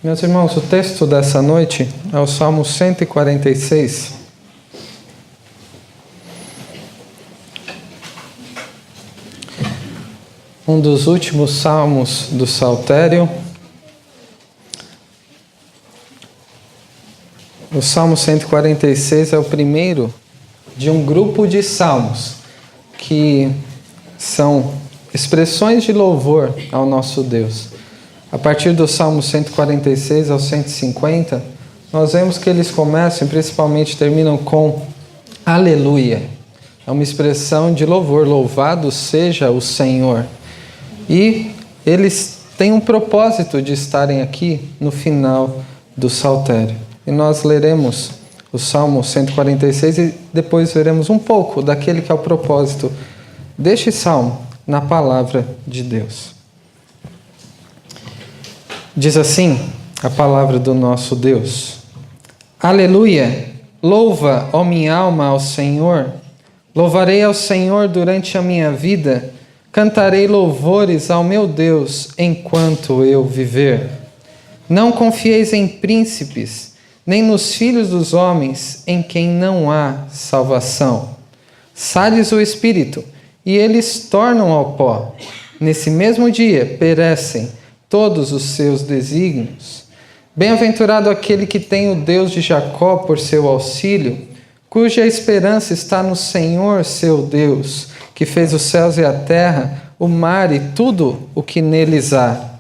Meus irmãos, o texto dessa noite é o Salmo 146. Um dos últimos salmos do Saltério. O Salmo 146 é o primeiro de um grupo de salmos que são expressões de louvor ao nosso Deus. A partir do Salmo 146 ao 150, nós vemos que eles começam e principalmente terminam com Aleluia. É uma expressão de louvor, louvado seja o Senhor. E eles têm um propósito de estarem aqui no final do Saltério. E nós leremos o Salmo 146 e depois veremos um pouco daquele que é o propósito deste salmo na palavra de Deus. Diz assim a palavra do nosso Deus: Aleluia! Louva, ó minha alma, ao Senhor. Louvarei ao Senhor durante a minha vida. Cantarei louvores ao meu Deus enquanto eu viver. Não confieis em príncipes, nem nos filhos dos homens, em quem não há salvação. Sai-lhes o espírito, e eles tornam ao pó. Nesse mesmo dia perecem todos os seus desígnios. Bem-aventurado aquele que tem o Deus de Jacó por seu auxílio, cuja esperança está no Senhor seu Deus, que fez os céus e a terra, o mar e tudo o que neles há,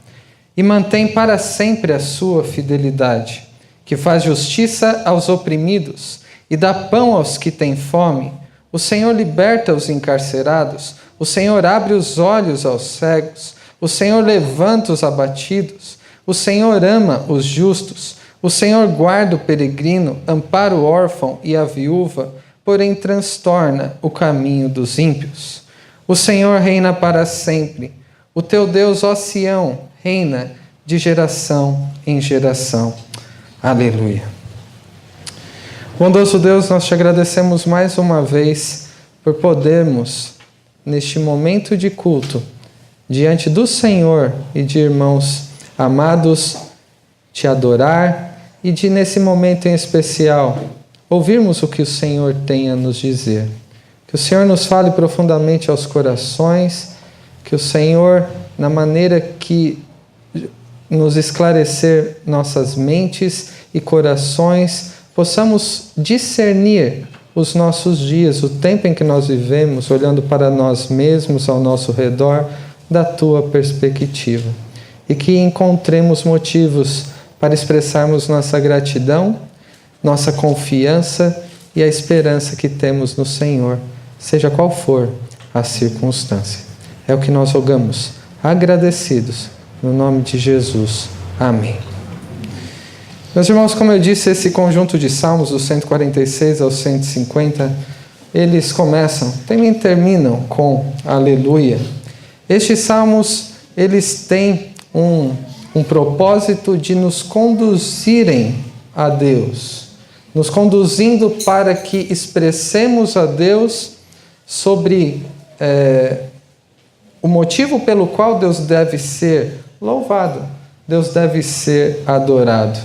e mantém para sempre a sua fidelidade, que faz justiça aos oprimidos e dá pão aos que têm fome. O Senhor liberta os encarcerados, o Senhor abre os olhos aos cegos, o Senhor levanta os abatidos, o Senhor ama os justos, o Senhor guarda o peregrino, ampara o órfão e a viúva, porém transtorna o caminho dos ímpios. O Senhor reina para sempre. O teu Deus, ó Sião, reina de geração em geração. Aleluia. Bondoso Deus, nós te agradecemos mais uma vez por podermos, neste momento de culto, diante do Senhor e de irmãos amados, te adorar e de, nesse momento em especial, ouvirmos o que o Senhor tem a nos dizer. Que o Senhor nos fale profundamente aos corações, que o Senhor, na maneira que nos esclarecer nossas mentes e corações, possamos discernir os nossos dias, o tempo em que nós vivemos, olhando para nós mesmos, ao nosso redor, da tua perspectiva. E que encontremos motivos para expressarmos nossa gratidão, nossa confiança e a esperança que temos no Senhor, seja qual for a circunstância. É o que nós rogamos, agradecidos, no nome de Jesus. Amém. Meus irmãos, como eu disse, esse conjunto de salmos, do 146 ao 150, eles começam, também terminam com Aleluia. Estes salmos, eles têm um propósito de nos conduzirem a Deus, nos conduzindo para que expressemos a Deus sobre o motivo pelo qual Deus deve ser louvado, Deus deve ser adorado.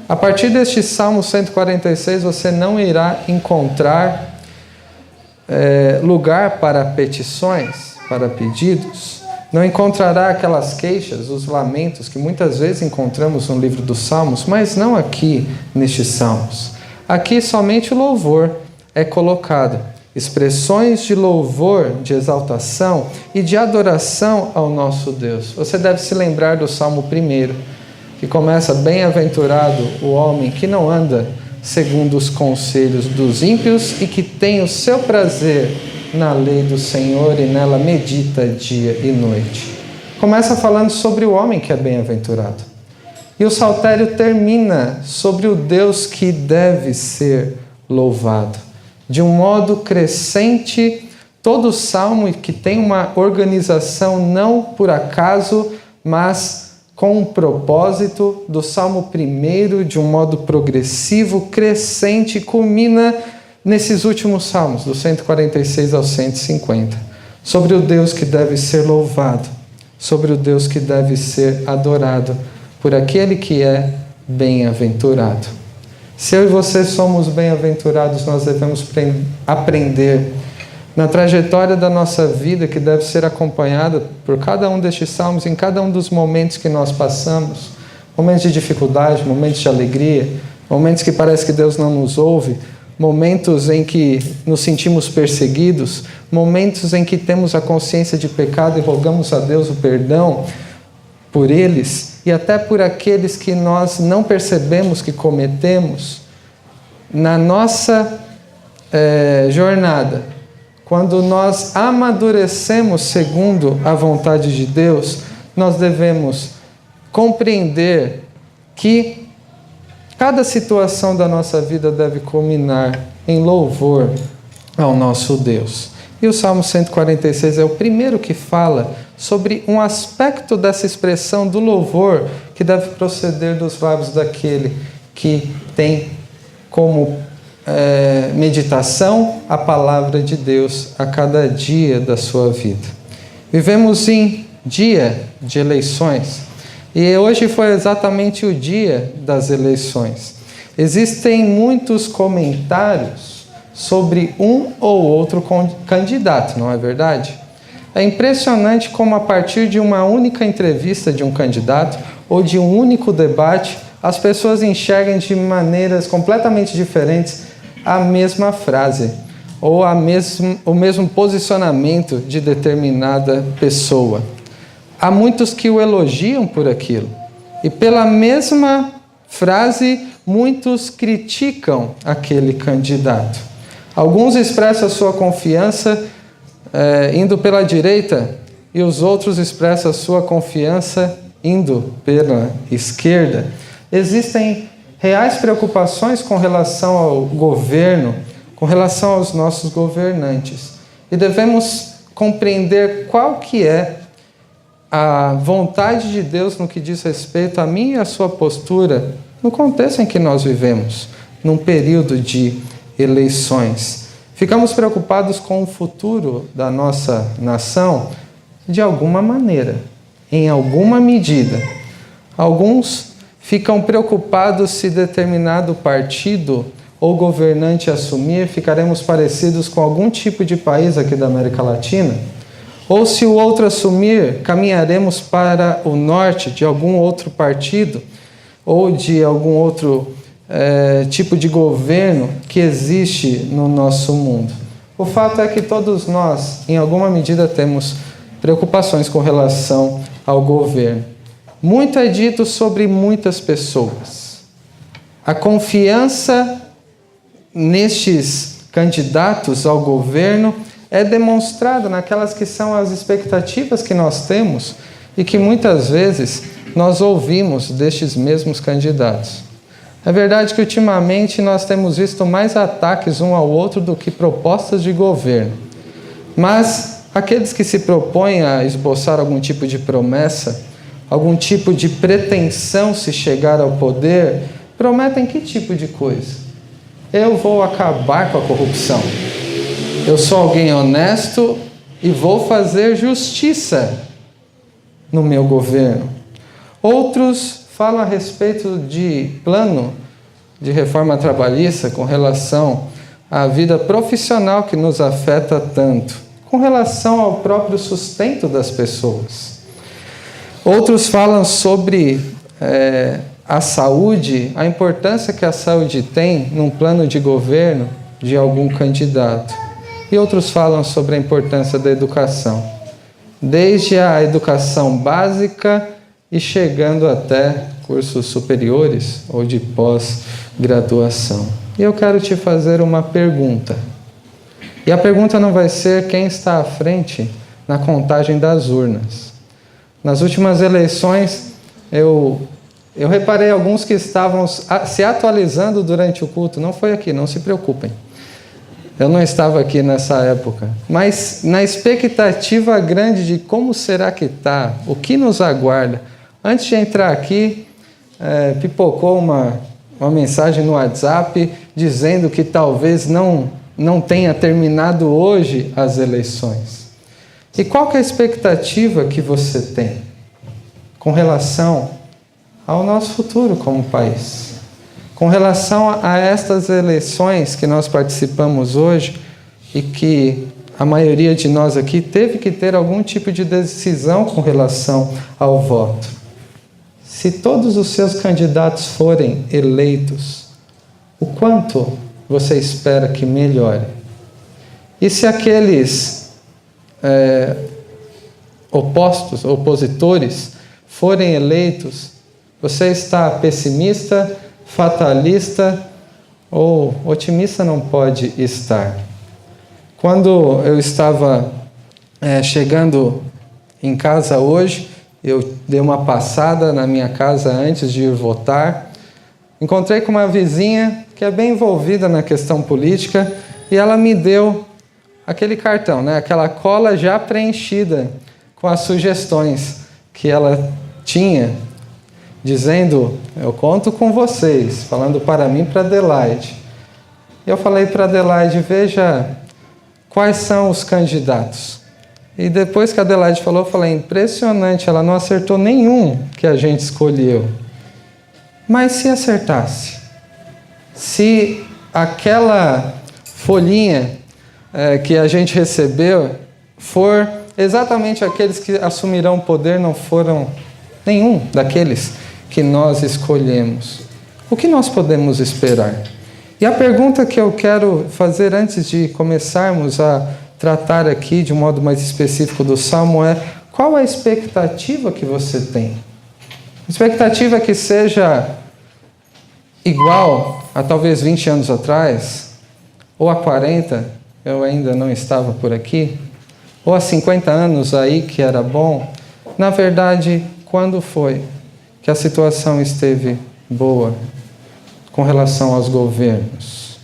A partir deste Salmo 146, você não irá encontrar lugar para petições, para pedidos. Não encontrará aquelas queixas, os lamentos que muitas vezes encontramos no livro dos Salmos, mas não aqui nestes Salmos. Aqui somente o louvor é colocado. Expressões de louvor, de exaltação e de adoração ao nosso Deus. Você deve se lembrar do Salmo 1, que começa: Bem-aventurado o homem que não anda segundo os conselhos dos ímpios e que tem o seu prazer na lei do Senhor e nela medita dia e noite. Começa falando sobre o homem que é bem-aventurado. E o Saltério termina sobre o Deus que deve ser louvado. De um modo crescente, todo o salmo que tem uma organização não por acaso, mas com um propósito, do Salmo 1, de um modo progressivo, crescente, culmina nesses últimos salmos, do 146 ao 150, sobre o Deus que deve ser louvado, sobre o Deus que deve ser adorado por aquele que é bem-aventurado. Se eu e você somos bem-aventurados, nós devemos aprender na trajetória da nossa vida, que deve ser acompanhada por cada um destes salmos, em cada um dos momentos que nós passamos, momentos de dificuldade, momentos de alegria, momentos que parece que Deus não nos ouve, momentos em que nos sentimos perseguidos, momentos em que temos a consciência de pecado e rogamos a Deus o perdão por eles e até por aqueles que nós não percebemos que cometemos. Na nossa jornada, quando nós amadurecemos segundo a vontade de Deus, nós devemos compreender que cada situação da nossa vida deve culminar em louvor ao nosso Deus. E o Salmo 146 é o primeiro que fala sobre um aspecto dessa expressão do louvor que deve proceder dos lábios daquele que tem como meditação a palavra de Deus a cada dia da sua vida. Vivemos em dia de eleições e hoje foi exatamente o dia das eleições. Existem muitos comentários sobre um ou outro candidato, não é verdade? É impressionante como a partir de uma única entrevista de um candidato ou de um único debate, as pessoas enxergam de maneiras completamente diferentes a mesma frase ou o mesmo posicionamento de determinada pessoa. Há muitos que o elogiam por aquilo e pela mesma frase muitos criticam aquele candidato. Alguns expressam a sua confiança indo pela direita e os outros expressam a sua confiança indo pela esquerda. Existem reais preocupações com relação ao governo, com relação aos nossos governantes. E devemos compreender qual que é a vontade de Deus no que diz respeito a mim e a sua postura no contexto em que nós vivemos, num período de eleições. Ficamos preocupados com o futuro da nossa nação de alguma maneira, em alguma medida. Alguns ficam preocupados se determinado partido ou governante assumir, ficaremos parecidos com algum tipo de país aqui da América Latina, ou se o outro assumir, caminharemos para o norte de algum outro partido ou de algum outro tipo de governo que existe no nosso mundo. O fato é que todos nós, em alguma medida, temos preocupações com relação ao governo. Muito é dito sobre muitas pessoas. A confiança nestes candidatos ao governo é demonstrada naquelas que são as expectativas que nós temos e que muitas vezes nós ouvimos destes mesmos candidatos. É verdade que ultimamente nós temos visto mais ataques um ao outro do que propostas de governo. Mas aqueles que se propõem a esboçar algum tipo de promessa, algum tipo de pretensão se chegar ao poder, prometem que tipo de coisa? Eu vou acabar com a corrupção. Eu sou alguém honesto e vou fazer justiça no meu governo. Outros falam a respeito de plano de reforma trabalhista com relação à vida profissional que nos afeta tanto, com relação ao próprio sustento das pessoas. Outros falam sobre a saúde, a importância que a saúde tem num plano de governo de algum candidato. E outros falam sobre a importância da educação, desde a educação básica e chegando até cursos superiores ou de pós-graduação. E eu quero te fazer uma pergunta. E a pergunta não vai ser quem está à frente na contagem das urnas. Nas últimas eleições, eu reparei alguns que estavam se atualizando durante o culto. Não foi aqui, não se preocupem. Eu não estava aqui nessa época. Mas na expectativa grande de como será que está, o que nos aguarda. Antes de entrar aqui, pipocou uma mensagem no WhatsApp dizendo que talvez não tenha terminado hoje as eleições. E qual que é a expectativa que você tem com relação ao nosso futuro como país. Com relação a estas eleições que nós participamos hoje e que a maioria de nós aqui teve que ter algum tipo de decisão com relação ao voto. Se todos os seus candidatos forem eleitos, o quanto você espera que melhore? E se aqueles opositores forem eleitos, você está pessimista, fatalista ou otimista? Não pode estar. Quando eu estava chegando em casa hoje, eu dei uma passada na minha casa antes de ir votar. Encontrei com uma vizinha que é bem envolvida na questão política e ela me deu aquele cartão, aquela cola já preenchida com as sugestões que ela tinha, dizendo: eu conto com vocês, falando para mim e para Adelaide. Eu falei para Adelaide: veja quais são os candidatos. E depois que a Adelaide falou, eu falei: impressionante, ela não acertou nenhum que a gente escolheu. Mas se acertasse, se aquela folhinha que a gente recebeu for exatamente aqueles que assumirão o poder, não foram nenhum daqueles que nós escolhemos, o que nós podemos esperar? E a pergunta que eu quero fazer antes de começarmos a tratar aqui de um modo mais específico do Salmo é: qual a expectativa que você tem? Expectativa que seja igual a talvez 20 anos atrás, ou a 40, eu ainda não estava por aqui, ou há 50 anos aí que era bom. Na verdade, quando foi que a situação esteve boa com relação aos governos?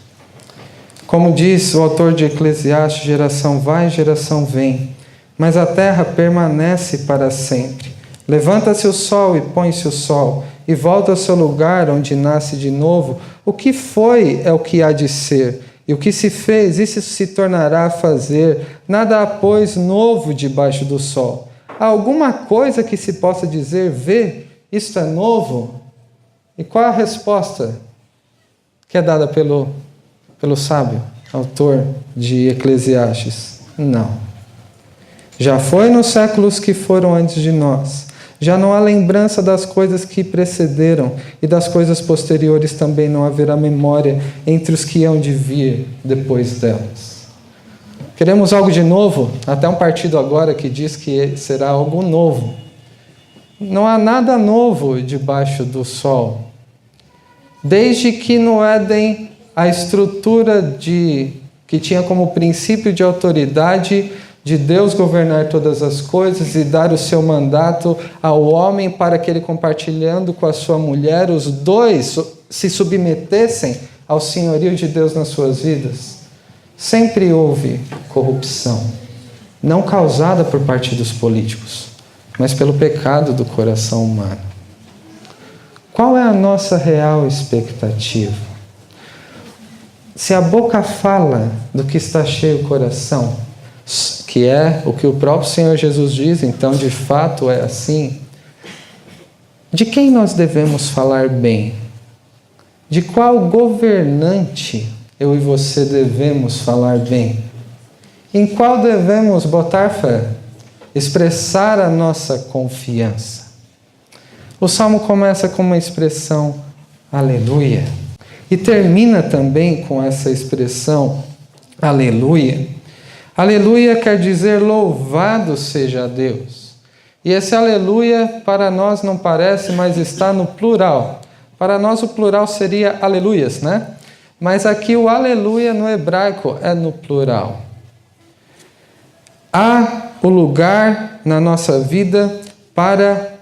Como diz o autor de Eclesiastes: geração vai, geração vem, mas a terra permanece para sempre. Levanta-se o sol e põe-se o sol, e volta ao seu lugar onde nasce de novo. O que foi é o que há de ser, e o que se fez, isso se tornará a fazer. Nada há, pois, novo debaixo do sol. Há alguma coisa que se possa dizer: vê, isto é novo? E qual a resposta que é dada pelo sábio, autor de Eclesiastes? Não. Já foi nos séculos que foram antes de nós. Já não há lembrança das coisas que precederam, e das coisas posteriores também não haverá memória entre os que hão de vir depois delas. Queremos algo de novo? Até um partido agora que diz que será algo novo. Não há nada novo debaixo do sol. Desde que no Éden a estrutura que tinha como princípio de autoridade de Deus governar todas as coisas e dar o seu mandato ao homem para que ele, compartilhando com a sua mulher, os dois se submetessem ao senhorio de Deus nas suas vidas, sempre houve corrupção, não causada por parte dos políticos, mas pelo pecado do coração humano. Qual é a nossa real expectativa? Se a boca fala do que está cheio o coração, que é o que o próprio Senhor Jesus diz, então de fato é assim, de quem nós devemos falar bem? De qual governante eu e você devemos falar bem? Em qual devemos botar fé? Expressar a nossa confiança. O Salmo começa com uma expressão, aleluia, e termina também com essa expressão, aleluia. Aleluia quer dizer louvado seja Deus. E esse aleluia para nós não parece, mas está no plural. Para nós o plural seria aleluias, né? Mas aqui o aleluia no hebraico é no plural. Há o lugar na nossa vida para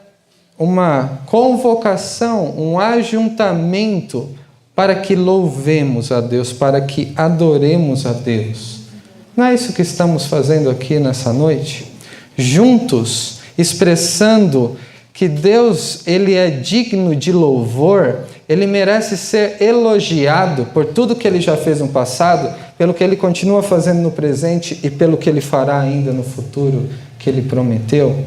uma convocação, um ajuntamento para que louvemos a Deus, para que adoremos a Deus. Não é isso que estamos fazendo aqui nessa noite? Juntos, expressando que Deus, Ele é digno de louvor, Ele merece ser elogiado por tudo que Ele já fez no passado, pelo que Ele continua fazendo no presente e pelo que Ele fará ainda no futuro, que Ele prometeu.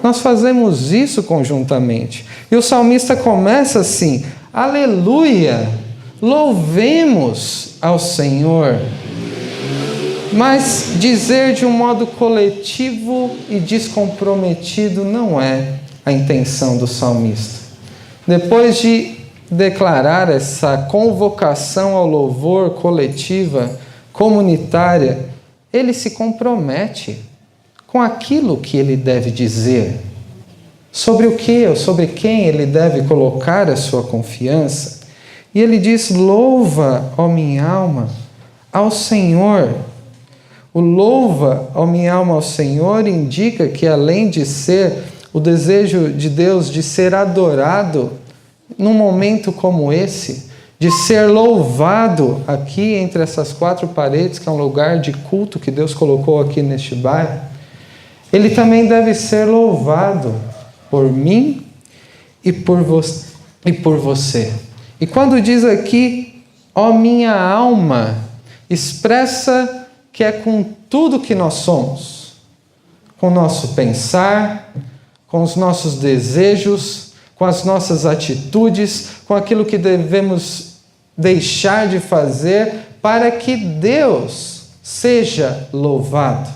nós fazemos isso conjuntamente. E o salmista começa assim: aleluia, louvemos ao Senhor. Mas dizer de um modo coletivo e descomprometido não é a intenção do salmista. Depois de declarar essa convocação ao louvor coletiva, comunitária, ele se compromete com aquilo que ele deve dizer, sobre o que ou sobre quem ele deve colocar a sua confiança. E ele diz: louva, ó minha alma, ao Senhor. O louva, ó minha alma, ao Senhor indica que, além de ser o desejo de Deus de ser adorado num momento como esse, de ser louvado aqui entre essas quatro paredes, que é um lugar de culto que Deus colocou aqui neste bairro, ele também deve ser louvado por mim e por você. E quando diz aqui, ó minha alma, expressa que é com tudo que nós somos, com o nosso pensar, com os nossos desejos, com as nossas atitudes, com aquilo que devemos deixar de fazer para que Deus seja louvado,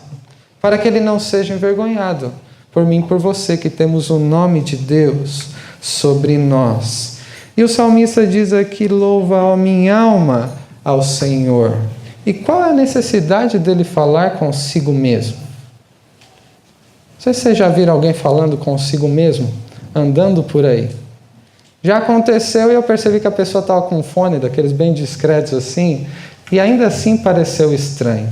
para que Ele não seja envergonhado por mim e por você, que temos o nome de Deus sobre nós. E o salmista diz aqui: louva a minha alma ao Senhor. E qual é a necessidade dele falar consigo mesmo? Não sei se vocês já viram alguém falando consigo mesmo, andando por aí. Já aconteceu e eu percebi que a pessoa estava com um fone, daqueles bem discretos assim, e ainda assim pareceu estranho.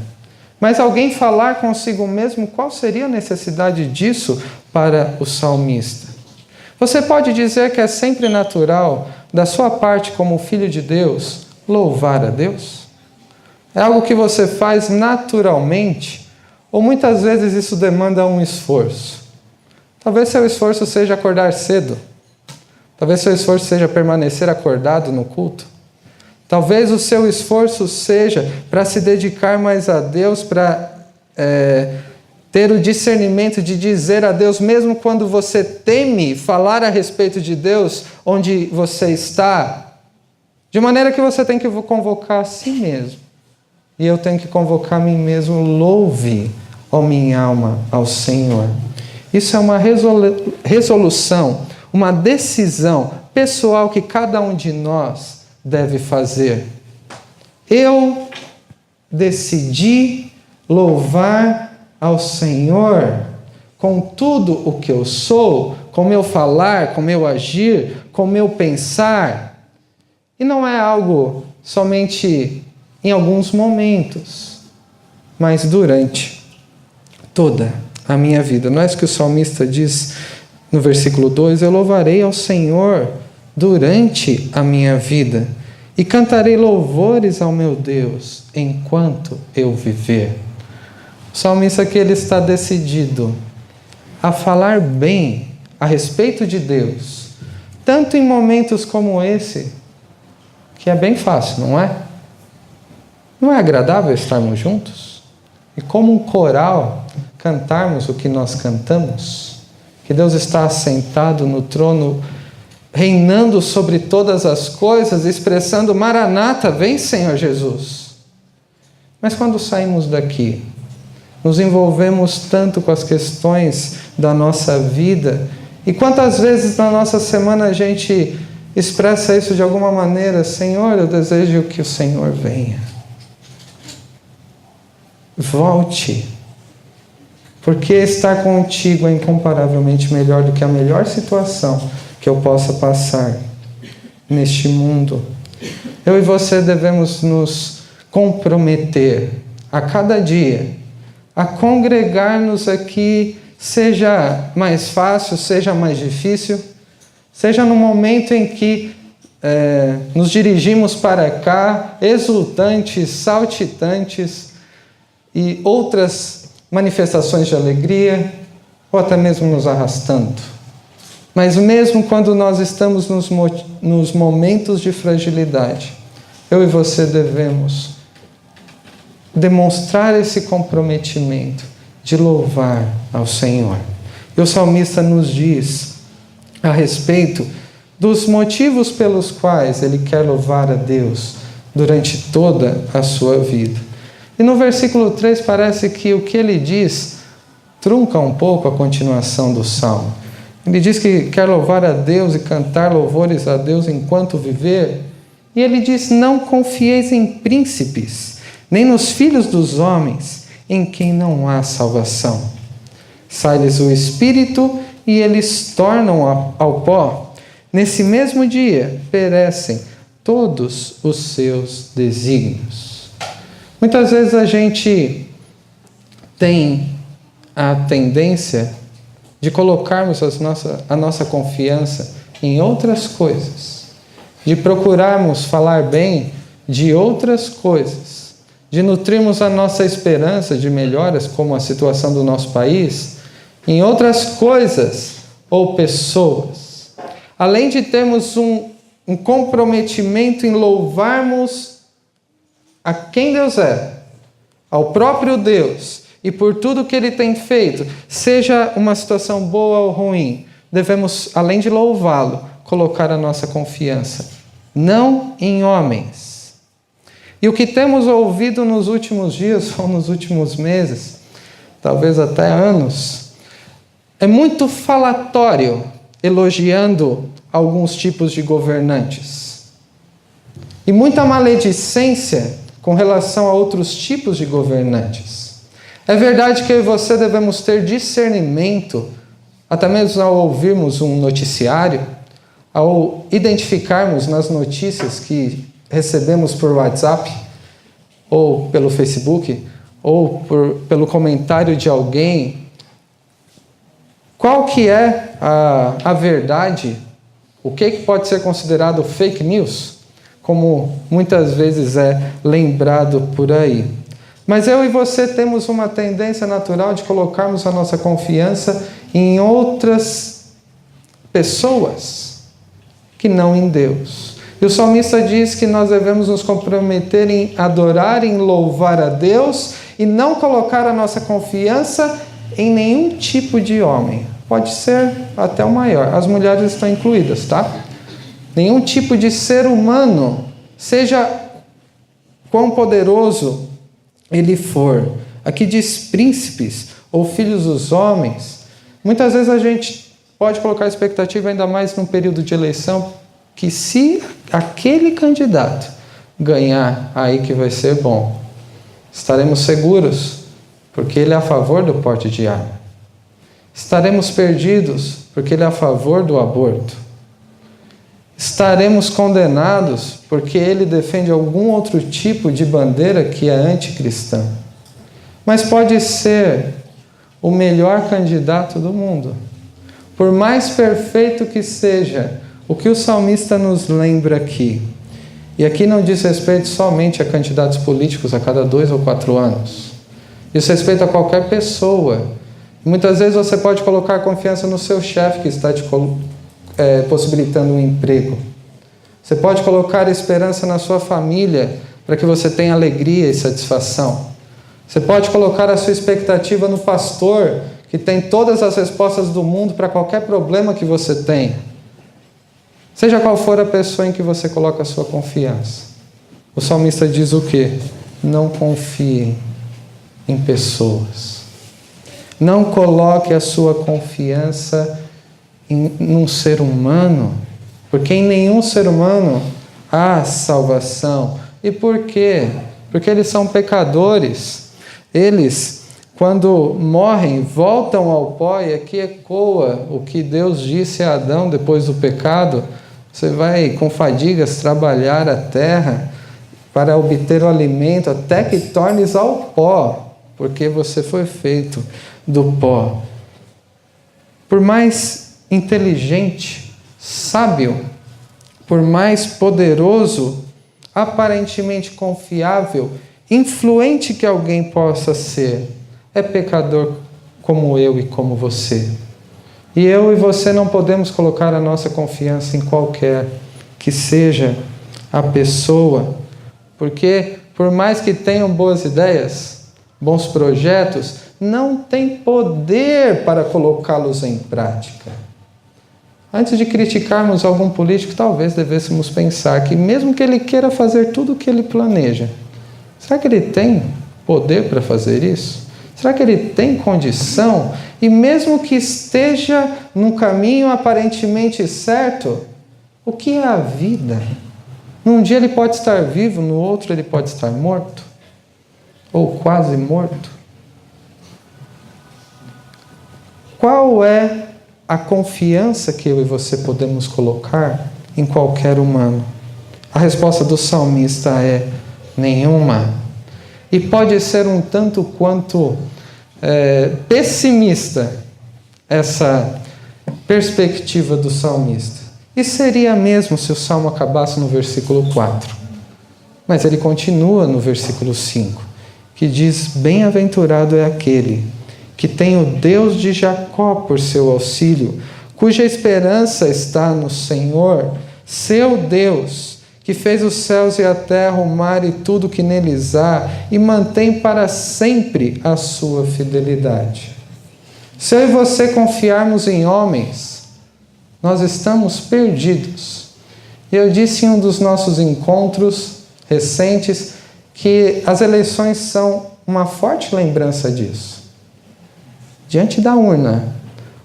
Mas alguém falar consigo mesmo, qual seria a necessidade disso para o salmista? Você pode dizer que é sempre natural, da sua parte como filho de Deus, louvar a Deus? É algo que você faz naturalmente, ou muitas vezes isso demanda um esforço? Talvez seu esforço seja acordar cedo. Talvez seu esforço seja permanecer acordado no culto. Talvez o seu esforço seja para se dedicar mais a Deus, para ter o discernimento de dizer a Deus, mesmo quando você teme falar a respeito de Deus onde você está, de maneira que você tem que convocar a si mesmo. E eu tenho que convocar a mim mesmo: louve, ó minha alma, ao Senhor. Isso é uma resolução, uma decisão pessoal que cada um de nós deve fazer. Eu decidi louvar ao Senhor com tudo o que eu sou, com meu falar, com meu agir, com meu pensar. E não é algo somente em alguns momentos, mas durante toda a minha vida. Não é isso que o salmista diz no versículo 2? Eu louvarei ao Senhor durante a minha vida e cantarei louvores ao meu Deus enquanto eu viver. O salmista aqui, ele está decidido a falar bem a respeito de Deus, tanto em momentos como esse, que é bem fácil, não é? Não é agradável estarmos juntos? E como um coral, cantarmos o que nós cantamos? Que Deus está assentado no trono, reinando sobre todas as coisas, expressando: Maranata, vem Senhor Jesus. Mas quando saímos daqui, nos envolvemos tanto com as questões da nossa vida, e quantas vezes na nossa semana a gente expressa isso de alguma maneira: Senhor, eu desejo que o Senhor venha. Volte, porque estar contigo é incomparavelmente melhor do que a melhor situação que eu possa passar neste mundo. Eu e você devemos nos comprometer a cada dia a congregar-nos aqui, seja mais fácil, seja mais difícil, seja no momento em que nos dirigimos para cá, exultantes, saltitantes, e outras manifestações de alegria, ou até mesmo nos arrastando. Mas mesmo quando nós estamos nos momentos de fragilidade, eu e você devemos demonstrar esse comprometimento de louvar ao Senhor. E o salmista nos diz a respeito dos motivos pelos quais ele quer louvar a Deus durante toda a sua vida. E no versículo 3 parece que o que ele diz trunca um pouco a continuação do salmo. Ele diz que quer louvar a Deus e cantar louvores a Deus enquanto viver. E ele diz: não confieis em príncipes, nem nos filhos dos homens, em quem não há salvação. Sai-lhes o espírito e eles tornam ao pó. Nesse mesmo dia perecem todos os seus desígnios. Muitas vezes a gente tem a tendência de colocarmos a nossa confiança em outras coisas, de procurarmos falar bem de outras coisas, de nutrirmos a nossa esperança de melhoras, como a situação do nosso país, em outras coisas ou pessoas. Além de termos um comprometimento em louvarmos a quem Deus é, ao próprio Deus, e por tudo que Ele tem feito, seja uma situação boa ou ruim, devemos, além de louvá-lo, colocar a nossa confiança, não em homens. E o que temos ouvido nos últimos dias ou nos últimos meses, talvez até anos, é muito falatório elogiando alguns tipos de governantes. E muita maledicência com relação a outros tipos de governantes. É verdade que eu e você devemos ter discernimento, até mesmo ao ouvirmos um noticiário, ao identificarmos nas notícias que recebemos por WhatsApp, ou pelo Facebook, ou pelo comentário de alguém, qual que é a verdade, o que pode ser considerado fake news, como muitas vezes é lembrado por aí. Mas eu e você temos uma tendência natural de colocarmos a nossa confiança em outras pessoas que não em Deus. E o salmista diz que nós devemos nos comprometer em adorar, em louvar a Deus e não colocar a nossa confiança em nenhum tipo de homem. Pode ser até o maior, as mulheres estão incluídas, tá? Nenhum tipo de ser humano, seja quão poderoso ele for. Aqui diz príncipes ou filhos dos homens. Muitas vezes a gente pode colocar expectativa, ainda mais num período de eleição, que se aquele candidato ganhar, aí que vai ser bom. Estaremos seguros, porque ele é a favor do porte de arma. Estaremos perdidos, porque ele é a favor do aborto. Estaremos condenados, porque ele defende algum outro tipo de bandeira que é anticristã. Mas pode ser o melhor candidato do mundo. Por mais perfeito que seja, o que o salmista nos lembra aqui, e aqui não diz respeito somente a candidatos políticos a cada 2 ou 4 anos. Diz respeito a qualquer pessoa. Muitas vezes você pode colocar confiança no seu chefe que está te possibilitando um emprego. Você pode colocar esperança na sua família para que você tenha alegria e satisfação. Você pode colocar a sua expectativa no pastor que tem todas as respostas do mundo para qualquer problema que você tem. Seja qual for a pessoa em que você coloca a sua confiança. O salmista diz o quê? Não confie em pessoas. Não coloque a sua confiança num ser humano, porque em nenhum ser humano há salvação. E por quê? Porque eles são pecadores. Eles, quando morrem, voltam ao pó, e aqui ecoa o que Deus disse a Adão depois do pecado: você vai com fadigas trabalhar a terra para obter o alimento até que tornes ao pó, porque você foi feito do pó. Por mais inteligente, sábio, por mais poderoso, aparentemente confiável, influente que alguém possa ser, é pecador como eu e como você. E eu e você não podemos colocar a nossa confiança em qualquer que seja a pessoa, porque por mais que tenham boas ideias, bons projetos, não tem poder para colocá-los em prática. Antes de criticarmos algum político, talvez devêssemos pensar que mesmo que ele queira fazer tudo o que ele planeja, será que ele tem poder para fazer isso? Será que ele tem condição? E mesmo que esteja num caminho aparentemente certo, o que é a vida? Num dia ele pode estar vivo, no outro ele pode estar morto, ou quase morto. Qual é a confiança que eu e você podemos colocar em qualquer humano? A resposta do salmista é nenhuma. E pode ser um tanto quanto pessimista essa perspectiva do salmista. E seria mesmo se o salmo acabasse no versículo 4. Mas ele continua no versículo 5, que diz: bem-aventurado é aquele que tem o Deus de Jacó por seu auxílio, cuja esperança está no Senhor, seu Deus, que fez os céus e a terra, o mar e tudo que neles há, e mantém para sempre a sua fidelidade. Se eu e você confiarmos em homens, nós estamos perdidos. E eu disse em um dos nossos encontros recentes que as eleições são uma forte lembrança disso. Diante da urna,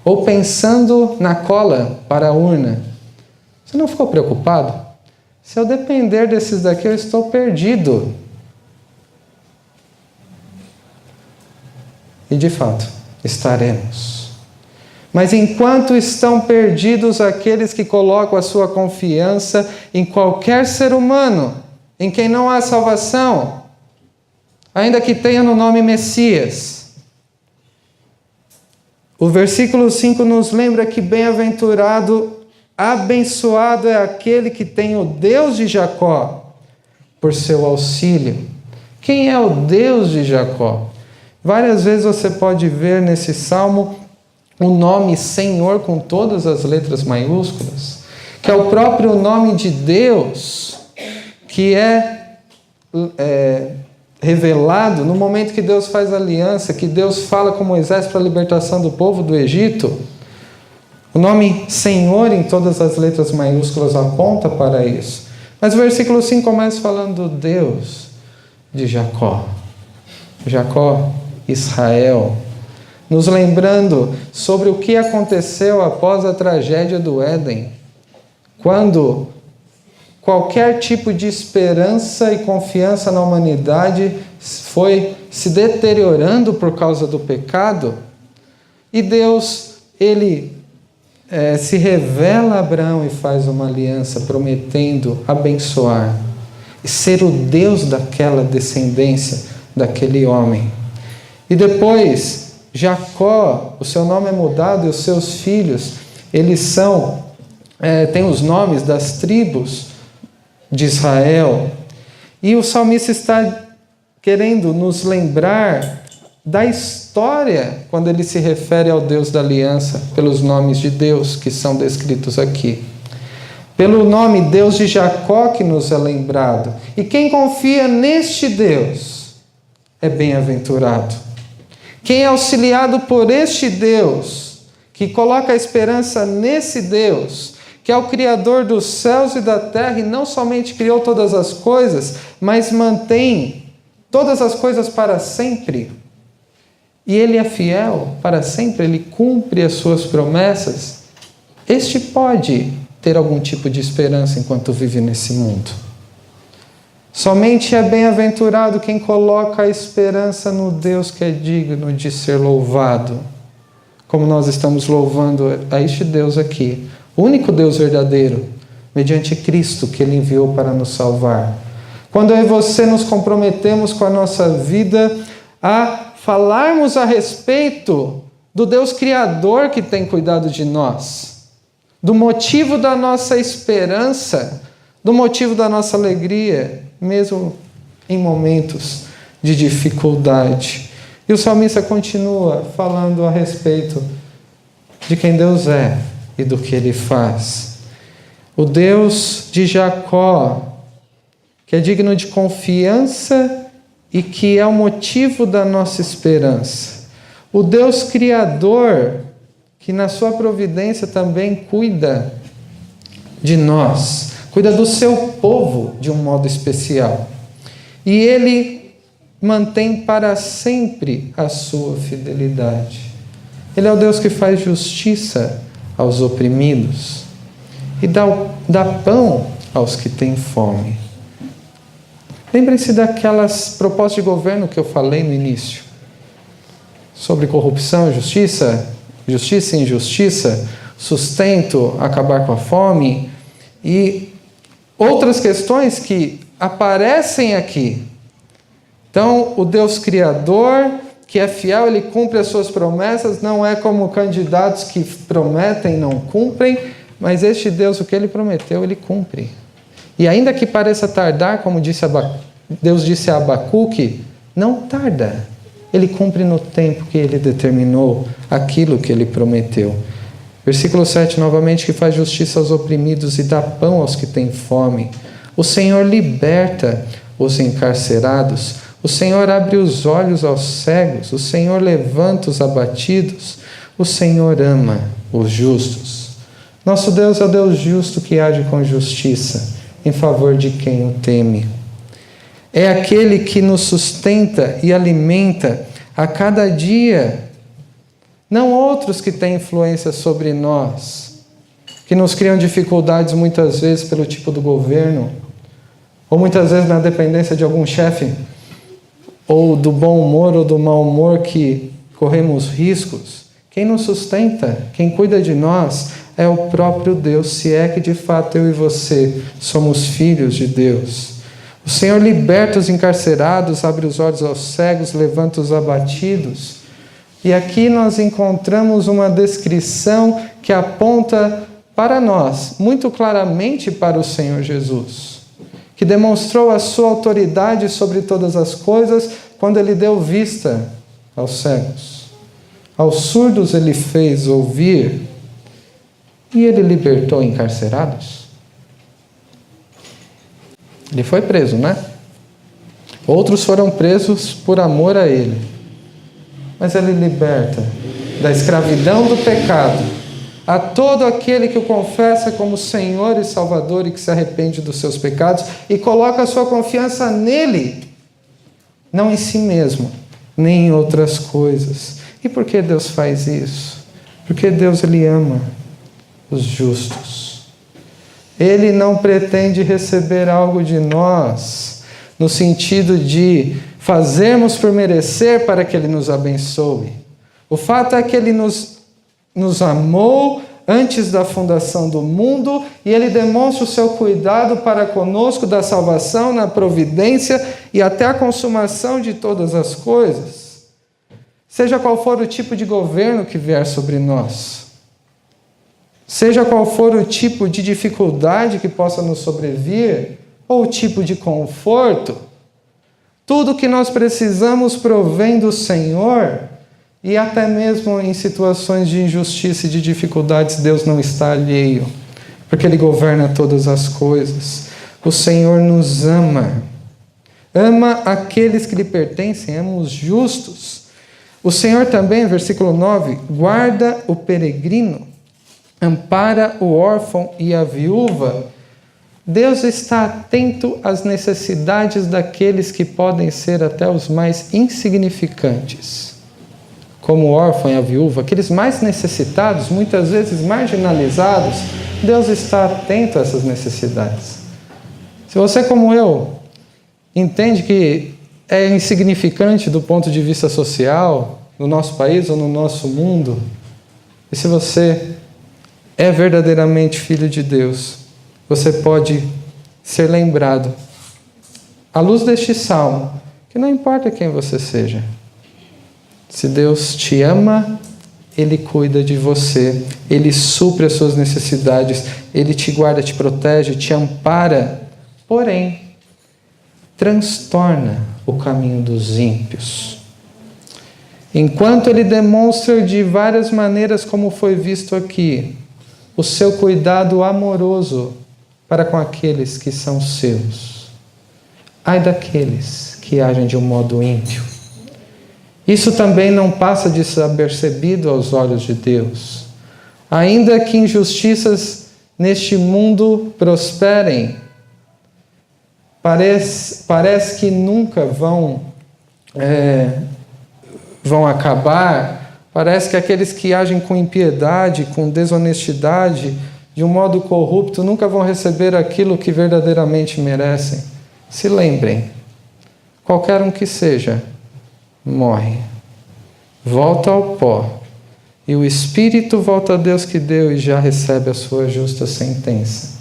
ou pensando na cola para a urna, você não ficou preocupado? Se eu depender desses daqui, eu estou perdido. E de fato, estaremos. Mas enquanto estão perdidos aqueles que colocam a sua confiança em qualquer ser humano, em quem não há salvação, ainda que tenha no nome Messias, o versículo 5 nos lembra que bem-aventurado, abençoado é aquele que tem o Deus de Jacó por seu auxílio. Quem é o Deus de Jacó? Várias vezes você pode ver nesse salmo o nome Senhor com todas as letras maiúsculas, que é o próprio nome de Deus, que é revelado no momento que Deus faz aliança, que Deus fala com Moisés para a libertação do povo do Egito. O nome Senhor em todas as letras maiúsculas aponta para isso. Mas o versículo 5 começa falando do Deus de Jacó. Jacó, Israel. Nos lembrando sobre o que aconteceu após a tragédia do Éden. Quando qualquer tipo de esperança e confiança na humanidade foi se deteriorando por causa do pecado. E Deus, Ele se revela a Abraão e faz uma aliança prometendo abençoar e ser o Deus daquela descendência, daquele homem. E depois, Jacó, o seu nome é mudado e os seus filhos, eles têm os nomes das tribos de Israel. E o salmista está querendo nos lembrar da história quando ele se refere ao Deus da aliança, pelos nomes de Deus que são descritos aqui. Pelo nome Deus de Jacó que nos é lembrado. E quem confia neste Deus é bem-aventurado. Quem é auxiliado por este Deus, que coloca a esperança nesse Deus, que é o Criador dos céus e da terra, e não somente criou todas as coisas, mas mantém todas as coisas para sempre. E Ele é fiel para sempre, Ele cumpre as suas promessas. Este pode ter algum tipo de esperança enquanto vive nesse mundo. Somente é bem-aventurado quem coloca a esperança no Deus que é digno de ser louvado. Como nós estamos louvando a este Deus aqui, o único Deus verdadeiro, mediante Cristo que Ele enviou para nos salvar. Quando eu e você nos comprometemos com a nossa vida a falarmos a respeito do Deus Criador que tem cuidado de nós, do motivo da nossa esperança, do motivo da nossa alegria, mesmo em momentos de dificuldade. E o salmista continua falando a respeito de quem Deus é e do que Ele faz. O Deus de Jacó, que é digno de confiança e que é o motivo da nossa esperança. O Deus Criador, que na sua providência também cuida de nós, cuida do seu povo de um modo especial. E Ele mantém para sempre a sua fidelidade. Ele é o Deus que faz justiça aos oprimidos e dá pão aos que têm fome. Lembrem-se daquelas propostas de governo que eu falei no início, sobre corrupção, justiça e injustiça, sustento, acabar com a fome e outras questões que aparecem aqui. Então, o Deus Criador, que é fiel, Ele cumpre as suas promessas, não é como candidatos que prometem e não cumprem, mas este Deus, o que Ele prometeu, Ele cumpre. E ainda que pareça tardar, como Deus disse a Abacuque, não tarda. Ele cumpre no tempo que Ele determinou aquilo que Ele prometeu. Versículo 7, novamente, que faz justiça aos oprimidos e dá pão aos que têm fome. O Senhor liberta os encarcerados. O Senhor abre os olhos aos cegos. O Senhor levanta os abatidos. O Senhor ama os justos. Nosso Deus é o Deus justo que age com justiça em favor de quem o teme. É aquele que nos sustenta e alimenta a cada dia, não outros que têm influência sobre nós, que nos criam dificuldades muitas vezes pelo tipo do governo, ou muitas vezes na dependência de algum chefe, ou do bom humor ou do mau humor que corremos riscos. Quem nos sustenta, quem cuida de nós, é o próprio Deus, se é que de fato eu e você somos filhos de Deus. O Senhor liberta os encarcerados, abre os olhos aos cegos, levanta os abatidos. E aqui nós encontramos uma descrição que aponta para nós, muito claramente para o Senhor Jesus, que demonstrou a sua autoridade sobre todas as coisas quando Ele deu vista aos cegos. Aos surdos Ele fez ouvir. E Ele libertou encarcerados? Ele foi preso, né? Outros foram presos por amor a Ele. Mas Ele liberta da escravidão do pecado a todo aquele que o confessa como Senhor e Salvador e que se arrepende dos seus pecados e coloca a sua confiança nele, não em si mesmo, nem em outras coisas. E por que Deus faz isso? Porque Deus, Ele ama os justos. Ele não pretende receber algo de nós, no sentido de fazermos por merecer para que Ele nos abençoe. O fato é que Ele nos amou antes da fundação do mundo e Ele demonstra o seu cuidado para conosco da salvação, na providência e até a consumação de todas as coisas. Seja qual for o tipo de governo que vier sobre nós, seja qual for o tipo de dificuldade que possa nos sobrevir, ou o tipo de conforto, tudo que nós precisamos provém do Senhor, e até mesmo em situações de injustiça e de dificuldades, Deus não está alheio, porque Ele governa todas as coisas. O Senhor nos ama, ama aqueles que lhe pertencem, ama os justos. O Senhor também, versículo 9, guarda o peregrino, ampara o órfão e a viúva. Deus está atento às necessidades daqueles que podem ser até os mais insignificantes, como o órfão e a viúva, aqueles mais necessitados, muitas vezes marginalizados. Deus está atento a essas necessidades. Se você, como eu, entende que é insignificante do ponto de vista social, no nosso país ou no nosso mundo, e se você é verdadeiramente filho de Deus, você pode ser lembrado, à luz deste salmo, que não importa quem você seja, se Deus te ama, Ele cuida de você, Ele supre as suas necessidades, Ele te guarda, te protege, te ampara, porém, transtorna o caminho dos ímpios. Enquanto Ele demonstra de várias maneiras, como foi visto aqui, o seu cuidado amoroso para com aqueles que são seus. Ai daqueles que agem de um modo ímpio. Isso também não passa de ser apercebido aos olhos de Deus. Ainda que injustiças neste mundo prosperem, parece que nunca vão acabar. Parece que aqueles que agem com impiedade, com desonestidade, de um modo corrupto, nunca vão receber aquilo que verdadeiramente merecem. Se lembrem, qualquer um que seja, morre, volta ao pó, e o espírito volta a Deus que deu e já recebe a sua justa sentença.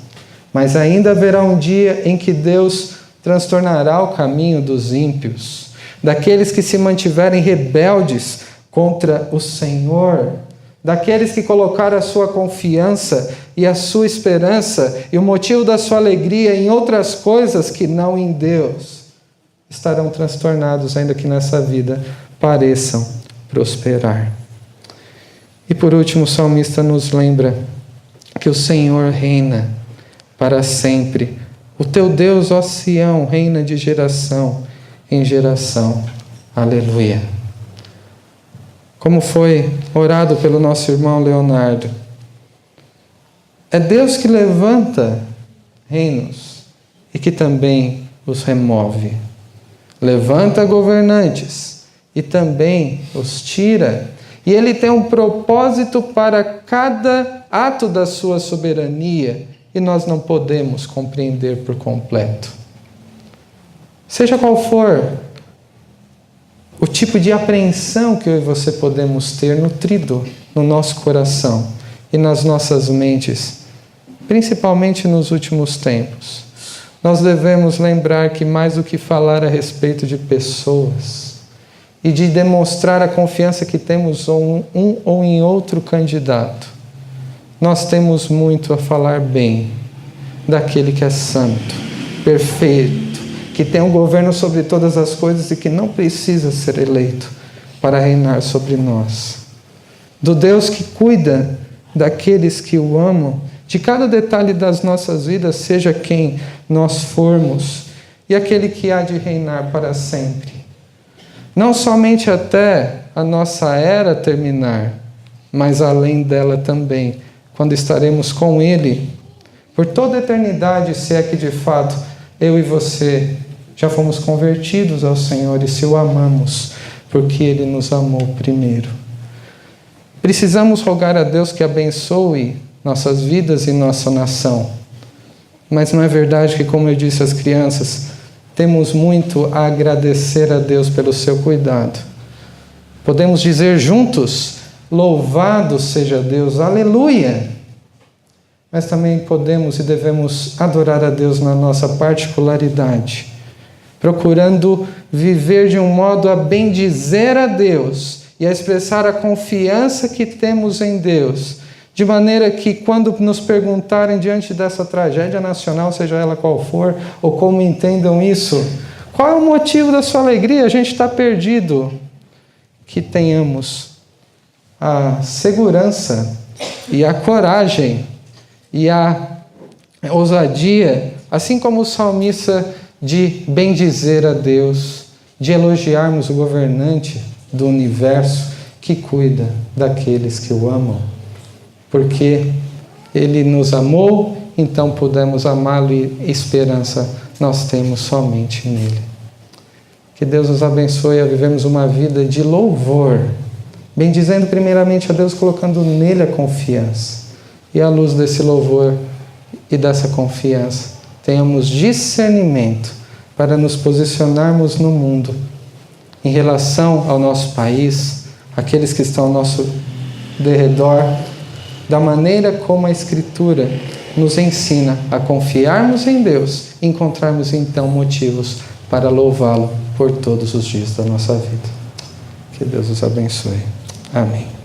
Mas ainda haverá um dia em que Deus transtornará o caminho dos ímpios, daqueles que se mantiverem rebeldes contra o Senhor, daqueles que colocaram a sua confiança e a sua esperança e o motivo da sua alegria em outras coisas que não em Deus, estarão transtornados, ainda que nessa vida pareçam prosperar. E por último, o salmista nos lembra que o Senhor reina para sempre. O teu Deus, ó Sião, reina de geração em geração. Aleluia. Como foi orado pelo nosso irmão Leonardo, é Deus que levanta reinos e que também os remove. Levanta governantes e também os tira. E Ele tem um propósito para cada ato da sua soberania e nós não podemos compreender por completo. Seja qual for o tipo de apreensão que eu e você podemos ter nutrido no nosso coração e nas nossas mentes, principalmente nos últimos tempos, nós devemos lembrar que mais do que falar a respeito de pessoas e de demonstrar a confiança que temos um ou em outro candidato, nós temos muito a falar bem daquele que é santo, perfeito, que tem um governo sobre todas as coisas e que não precisa ser eleito para reinar sobre nós. Do Deus que cuida daqueles que o amam, de cada detalhe das nossas vidas, seja quem nós formos, e aquele que há de reinar para sempre. Não somente até a nossa era terminar, mas além dela também, quando estaremos com Ele, por toda a eternidade, se é que de fato eu e você já fomos convertidos ao Senhor e se o amamos, porque Ele nos amou primeiro. Precisamos rogar a Deus que abençoe nossas vidas e nossa nação. Mas não é verdade que, como eu disse às crianças, temos muito a agradecer a Deus pelo seu cuidado. Podemos dizer juntos, louvado seja Deus, aleluia! Mas também podemos e devemos adorar a Deus na nossa particularidade, procurando viver de um modo a bendizer a Deus e a expressar a confiança que temos em Deus, de maneira que quando nos perguntarem diante dessa tragédia nacional, seja ela qual for, ou como entendam isso, qual é o motivo da sua alegria? A gente está perdido. Que tenhamos a segurança e a coragem e a ousadia, assim como o salmista, de bendizer a Deus, de elogiarmos o governante do universo que cuida daqueles que o amam. Porque Ele nos amou, então podemos amá-lo e esperança nós temos somente nele. Que Deus nos abençoe a vivermos uma vida de louvor, bendizendo primeiramente a Deus, colocando nele a confiança. E à luz desse louvor e dessa confiança, tenhamos discernimento para nos posicionarmos no mundo em relação ao nosso país, aqueles que estão ao nosso derredor, da maneira como a Escritura nos ensina a confiarmos em Deus e encontrarmos então motivos para louvá-lo por todos os dias da nossa vida. Que Deus os abençoe. Amém.